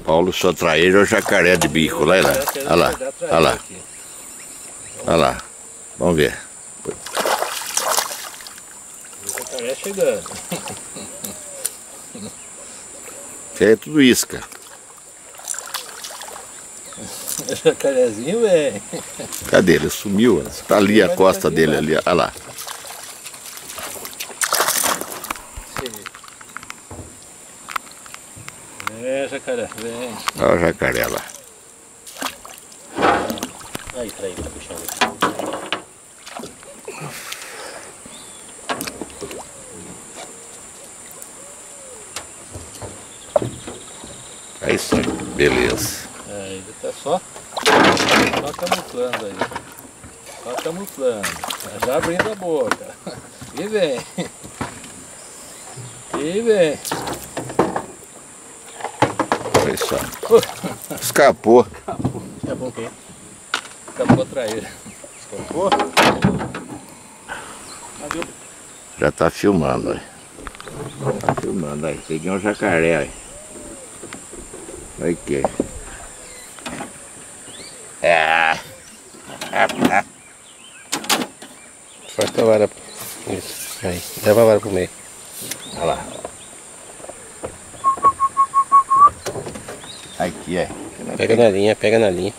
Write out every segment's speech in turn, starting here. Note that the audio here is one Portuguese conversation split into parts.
Paulo só traíra o jacaré de bico. Olha lá, olha lá, olha lá. Olha lá. Vamos ver. O jacaré chegando. É tudo isca. O jacarezinho, velho. Cadê ele? Sumiu. Tá ali a costa dele ali. Olha lá. É, jacaré, vem. Olha o jacaré lá. Aí, traíra, tá puxando. É isso aí. Beleza. É, ele tá só camuflando aí. Só camuflando. Já abrindo a boca. E vem. E vem. Olha só. Escapou. Escapou o quê? Escapou a traíra. Escapou? Já tá filmando, aí. Tá filmando aí. Peguei um jacaré aí. Olha aqui. Força a vara. Isso. Aí. Leva a vara pro meio. Olha lá. Aqui, é. Pega na linha, pega na linha.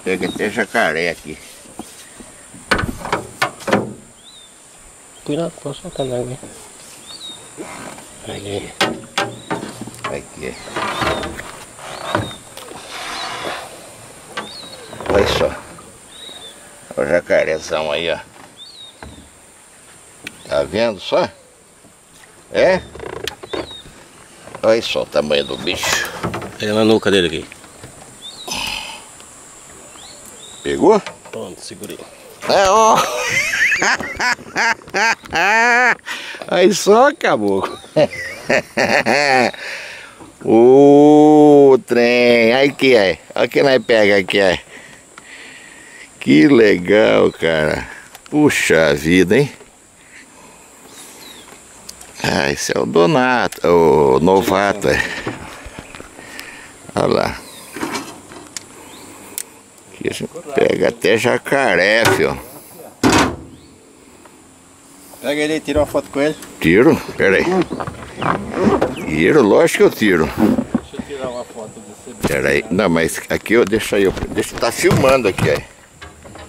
Pega até jacaré aqui. Cuidado, pode soltar na água. Aí. Aqui. Olha só. Olha o jacarézão aí, ó. Tá vendo só? É? Olha só o tamanho do bicho. Pega na nuca dele aqui. Pegou? Pronto, segurei. É, ó. Aí só, caboclo. O trem. Aí que é. Olha que nós pega aqui, é. Que legal, cara. Puxa vida, hein? Ah, esse é o Donato, o novato, é. Olha lá. Aqui a gente pega até jacaré, filho. Pega ele e tira uma foto com ele. Tiro? Pera aí. Tiro, lógico que eu tiro. Deixa eu tirar uma foto desse. Pera aí. Não, mas aqui eu deixa eu. Deixa tá filmando aqui, aí.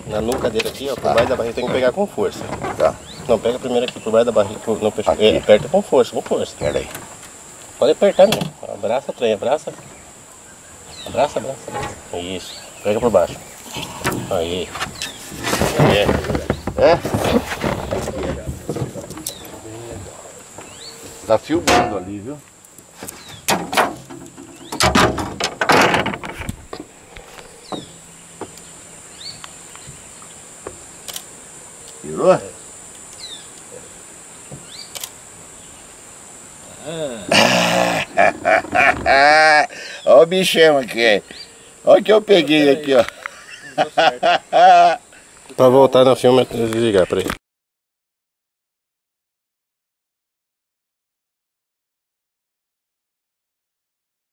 Na nuca dele aqui, ó, por baixo da barriga tem que pegar com força. Tá. Não, pega primeiro aqui por baixo da barriga. Não, Aqui. é, aperta com força, com força. Pera aí. Pode apertar mesmo. Abraça, trem, abraça. Abraça, abraça. Isso. Pega por baixo. Aí. É? Tá filmando ali, viu? Tirou? Olha o bichão aqui. Olha o que eu peguei aqui, ó. Pra voltar no filme, desligar, peraí.